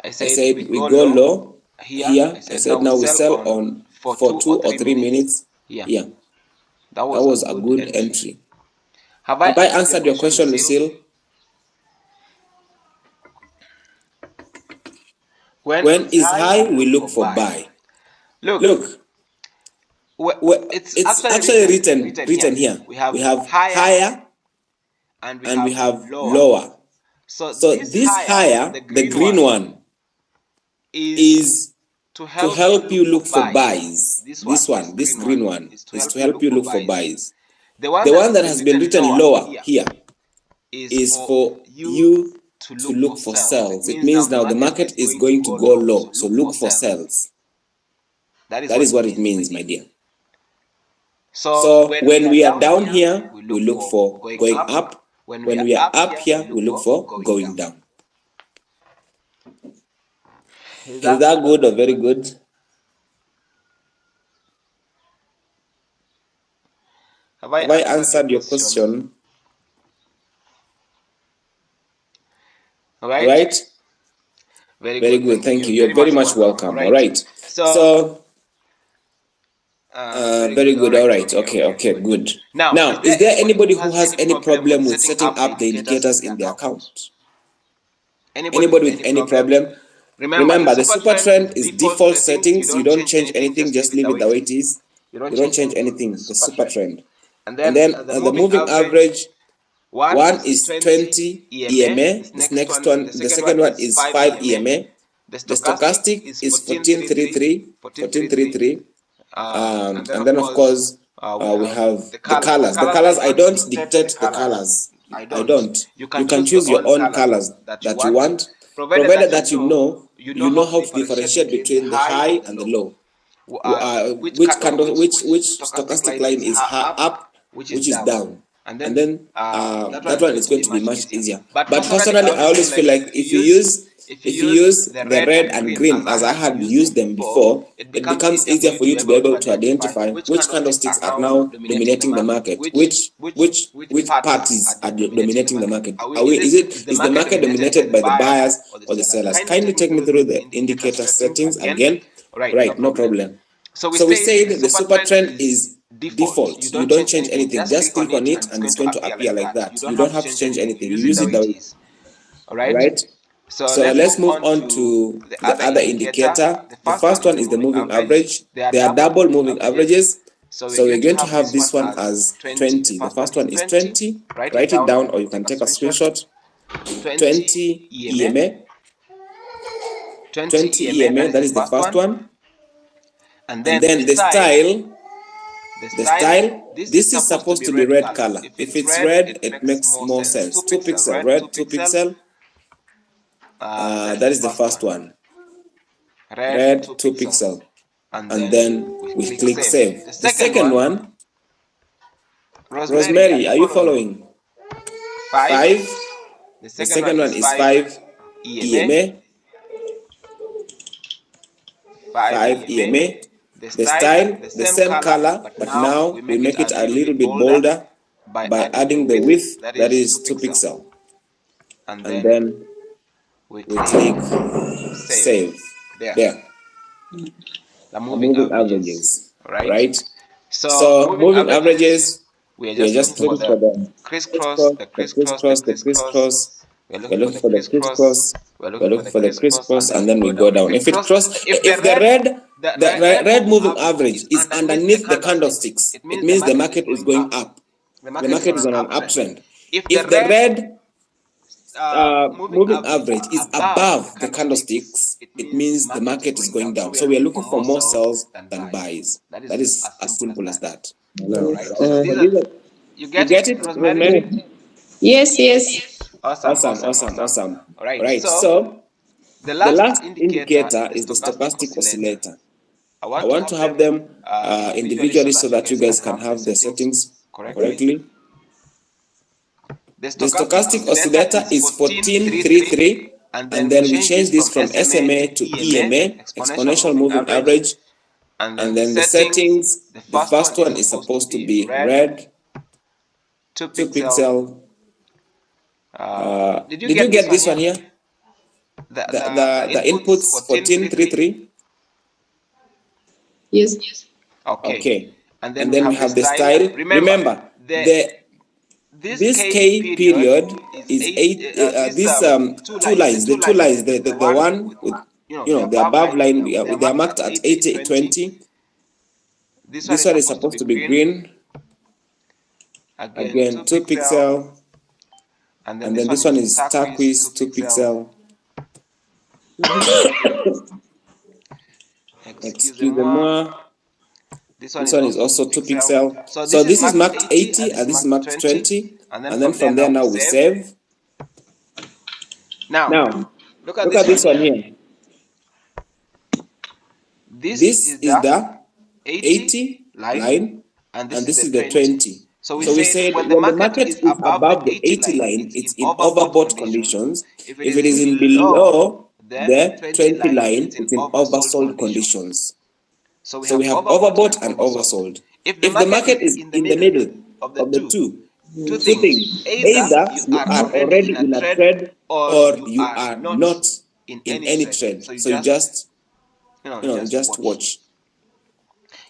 I said we go low here. I said now we sell on for 2 or 3 minutes here. That was a good entry. Have I answered your question, Lucille? When is high, we look for buy. Look, it's actually written here. We have higher and we have lower. So this higher, the green one, is to help you look for buys. This green one, is to help you look for buys. The one that has been written lower here is for you to look for sells. It means now the market is going to go low, so look for sells. That is what it means, my dear. So when we are down here, we look for going up. When we are up here, we look for going down. Is that good or very good? Have I answered your question? All right? Very good. Thank you. You're very much welcome. All right. So, very good. All right. Okay, good. Now, is there anybody who has any problem with setting up the indicators in their account? Anybody with any problem? Remember, the super trend is default settings. You don't change anything, just leave it the way it is. You don't change anything, the super trend. And then the moving average, one is 20 EMA. This next one, the second one is 5 EMA. The stochastic is 1433. And then of course we have the colors. The colors, I don't dictate the colors. I don't. You can choose your own colors that you want, provided that you know how to differentiate between the high and the low. Which stochastic line is up, which is down, and then that one is going to be much easier. But personally, I always feel like if you use the red and green as I had used them before, it becomes easier for you to be able to identify which candlesticks are now dominating the market, which parties are dominating the market. Is the market dominated by the buyers or the sellers? Kindly take me through the indicator settings again. Right, no problem. So we said the super trend is default. You don't change anything. Just click on it and it's going to appear like that. You don't have to change anything. You use it the way it is. Alright? So let's move on to the other indicator. The first one is the moving average. There are double moving averages. So we're going to have this one as 20. The first one is 20. Write it down or you can take a screenshot. 20 EMA. 20 EMA, that is the first one. And then the style, this is supposed to be red color. If it's red, it makes more sense. 2 pixel, red, 2 pixel. That is the first one. Red, 2 pixel. And then we click save. The second one, Rosemary, are you following? 5. The second one is 5 EMA. 5 EMA. The style, the same color, but now we make it a little bit bolder by adding the width, that is 2 pixel. And then we click save. There. The moving averages. Right? So moving averages, we are just looking for the crisscross. We're looking for the crisscross, and then we go down. If the red moving average is underneath the candlesticks, it means the market is going up. The market is on an uptrend. If the red moving average is above the candlesticks, it means the market is going down. So we are looking for more sells than buys. That is as simple as that. You get it, Rosemary? Yes. Awesome. Right. So the last indicator is the stochastic oscillator. I want to have them individually so that you guys can have the settings correctly. The stochastic oscillator is 1433, and then we change this from SMA to EMA, exponential moving average, and then the settings, the first one is supposed to be red, 2 pixel, Did you get this one here? The inputs 1433. Yes. Okay. And then we have the style. Remember, this K period is 8. These two lines, the one with the above line, they are marked at 80, 20. This one is supposed to be green. Again, 2 pixel. And then this one is turquoise, 2 pixel. Excuse me. This one is also 2 pixel. So this is marked 80 and this is marked 20. And then from there now we save. Now look at this one here. This is the 80 line and this is the 20. So we said when the market is above the 80 line, it's in overbought conditions. If it is in below the 20 line, it's in oversold conditions. So we have overbought and oversold. If the market is in the middle of the two things, either you are already in a trade or you are not in any trade. So you just just watch.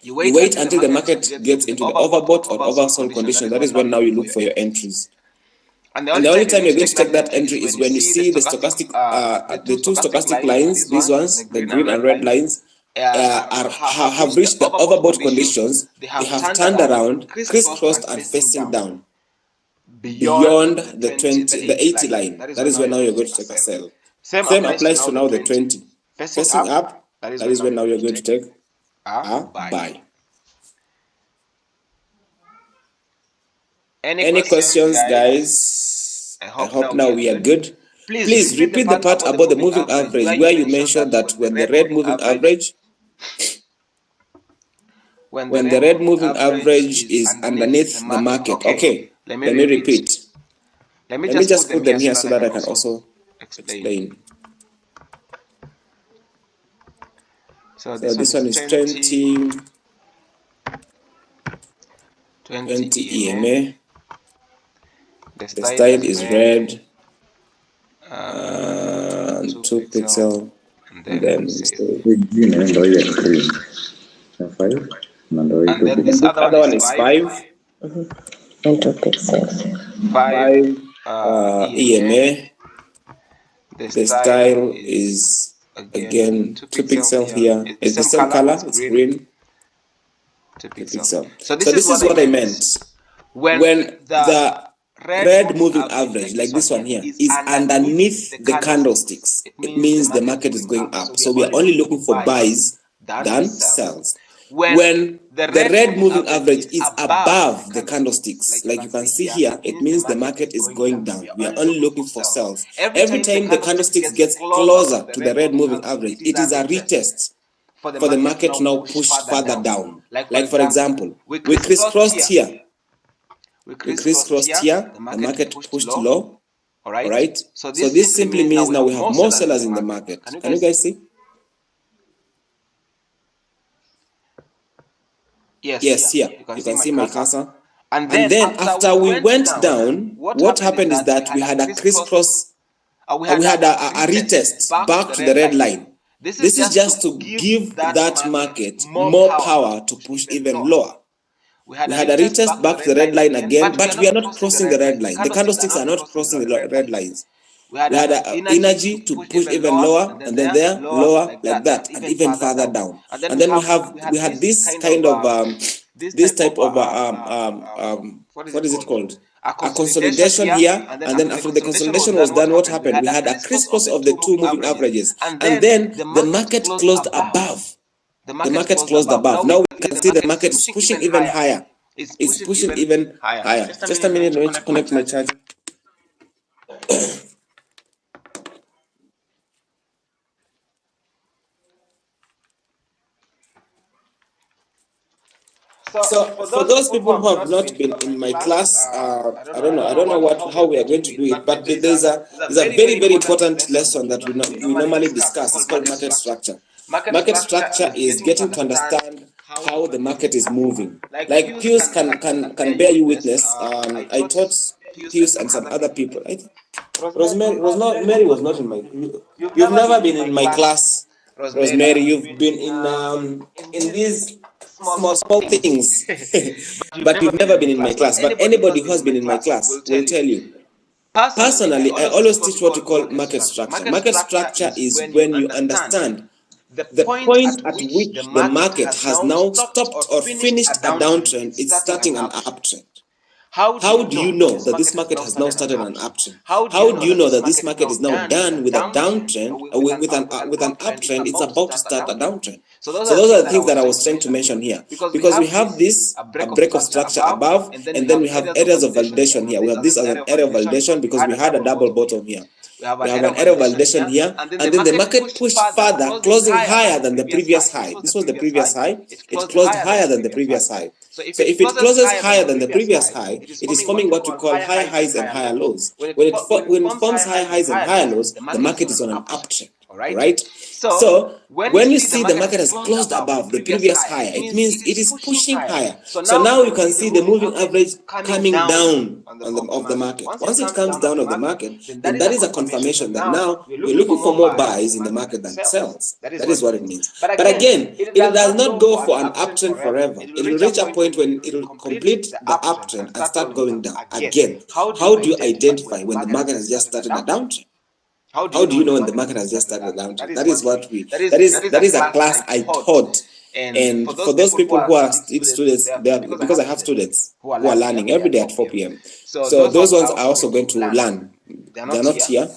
You wait until the market gets into the overbought or oversold condition. That is when now you look for your entries. And the only time you're going to take that entry is when you see the stochastic, the two stochastic lines, these ones, the green and red lines, have reached the overbought conditions. They have turned around, crisscrossed and facing down beyond the 80 line. That is when now you're going to take a sell. Same applies to now the 20. Facing up, that is when now you're going to take a buy. Any questions, guys? I hope now we are good. Please repeat the part about the moving average where you mentioned that when the red moving average is underneath the market. Okay, let me repeat. Let me just put them here so that I can also explain. So this one is 20 EMA. The style is red, 2 pixel, and then this other one is 5. 2 pixels. 5 EMA. The style is again 2 pixel here. It's the same color, it's green. 2 pixel. So this is what I meant. When the red moving average, like this one here, is underneath the candlesticks, it means the market is going up. So we are only looking for buys than sells. When the red moving average is above the candlesticks, like you can see here, it means the market is going down. We are only looking for sells. Every time the candlesticks gets closer to the red moving average, it is a retest for the market to now push further down. Like for example, we crisscrossed here. The market pushed low. Alright? So this simply means now we have more sellers in the market. Can you guys see? Yes, here. You can see my cursor. And then after we went down, what happened is that we had a crisscross, we had a retest back to the red line. This is just to give that market more power to push even lower. We had a retest back to the red line again, but we are not crossing the red line. The candlesticks are not crossing the red lines. We had energy to push even lower, and then there, lower, like that, and even further down. And then we had this kind of this type of what is it called? A consolidation here, and then after the consolidation was done, what happened? We had a crisscross of the two moving averages, and then the market closed above. The market closed above. Now we can see the market is pushing even higher. It's pushing even higher. Just a minute, let me connect my charger. So for those people who have not been in my class, I don't know how we are going to do it, but there's a very important lesson that we normally discuss. It's called market structure. Market structure is getting to understand how the market is moving. Like Pius can bear you witness. I taught Pius and some other people. Rosemary was not in my. You've never been in my class, Rosemary. You've been in these small things, but you've never been in my class. But anybody who has been in my class will tell you. Personally, I always teach what we call market structure. Market structure is when you understand the point at which the market has now stopped or finished a downtrend, it's starting an uptrend. How do you know that this market has now started an uptrend? How do you know that this market is now done with a downtrend, with an uptrend? It's about to start a downtrend. So those are the things that I was trying to mention here, because we have this a break of structure above, and then we have areas of validation here. We have this as an area of validation because we had a double bottom here. We have an area of validation here, and then the market pushed further, closing higher than the previous high. This was the previous high. It closed higher than the previous high. So if it closes higher than the previous high, it is forming what we call high highs and higher lows. When it forms high highs and higher lows, the market is on an uptrend. Right? So when you see the market has closed above the previous high, it means it is pushing higher. So now you can see the moving average coming down of the market. Once it comes down of the market, then that is a confirmation that now we're looking for more buys in the market than sells. That is what it means. But again, it does not go for an uptrend forever. It will reach a point when it will complete the uptrend and start going down again. How do you identify when the market has just started a downtrend? How do you know when the market has just started a downtrend? That is what that is a class I taught. And for those people who are students, because I have students who are learning every day at 4 p.m. So those ones are also going to learn. They're not here.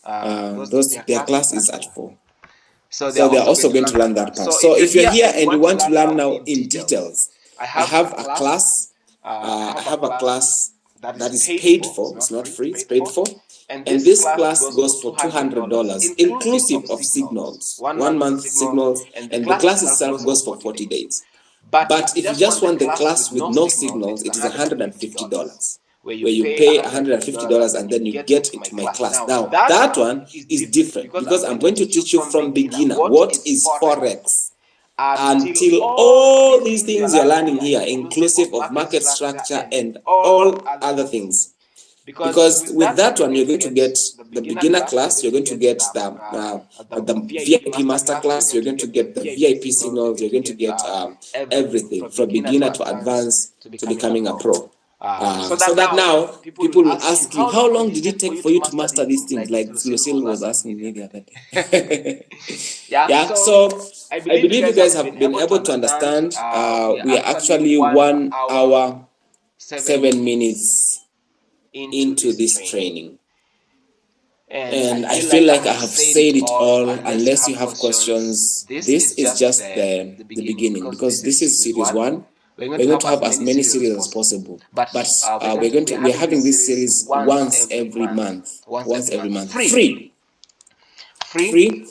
Their class is at 4. So they are also going to learn that part. So if you're here and you want to learn now in details, I have a class. I have a class that is paid for. It's not free. It's paid for. And this class goes for $200, inclusive of signals, 1 month signals, and the class itself goes for 40 days. But if you just want the class with no signals, it is $150, where you pay $150 and then you get into my class. Now, that one is different because I'm going to teach you from beginner what is Forex until all these things you're learning here, inclusive of market structure and all other things. Because with that one, you're going to get the beginner class, you're going to get the VIP master class, you're going to get the VIP signals, you're going to get everything from beginner to advanced to becoming a pro. So that now people will ask you, how long did it take for you to master these things? Like Lucille was asking me the other day. Yeah, so I believe you guys have been able to understand. We are actually 1 hour, 7 minutes into this training, and I feel like I have said it all. Unless you have questions, this is just the beginning, because this is series 1. We're going to have as many series as possible, but we're having this series once every month, free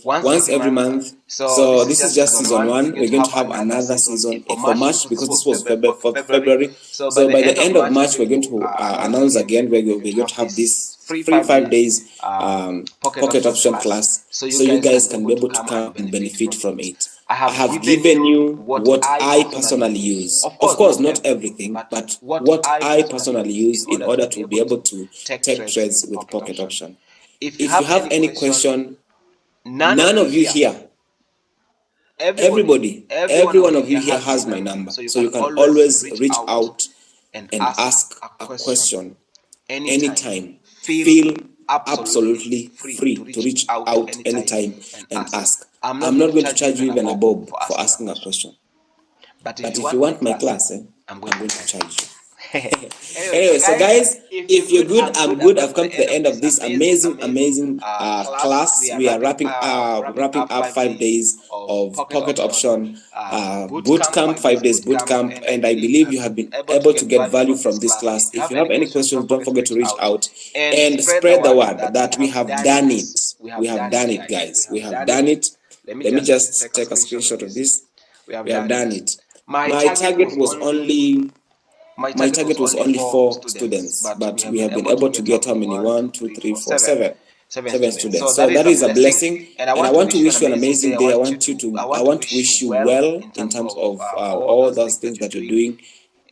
once every month. So this is just season 1. We're going to have another season for March, because this was February. So by the end of March, we're going to announce again. We're going to have this free 5 days pocket option class, so you guys can be able to come and benefit from it. I have given you what I personally use. Of course, not everything, but what I personally use in order to be able to take trades with pocket option. If you have any question, none of you here, every one of you here has my number, so you can always reach out and ask a question anytime. Feel absolutely free to reach out anytime and ask. I'm not going to charge you even a bob for asking a question. But if you want my class, I'm going to charge you. Anyway, so guys, if you're good, I'm good. I've come to the end of this amazing class. We are wrapping up 5 days of pocket option bootcamp, 5 days bootcamp, and I believe you have been able to get value from this class. If you have any questions, don't forget to reach out and spread the word that we have done it. We have done it, guys. We have done it. Let me just take a screenshot of this. We have done it. My target was only 4 students, but we have been able to get how many? 1, 2, 3, 4, 7 students. So that is a blessing, and I want to wish you an amazing day. I want to wish you well in terms of all those things that you're doing,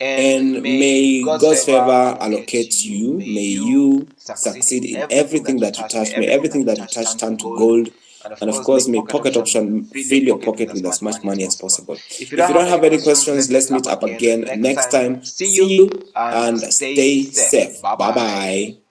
And may God's favor allocate you. May you succeed in everything that you touch. May everything that you touch turn to gold. And of course, may Pocket Option fill your pocket with as much money as possible. If you don't have any questions, let's meet up again next time. See you and stay safe. Bye-bye.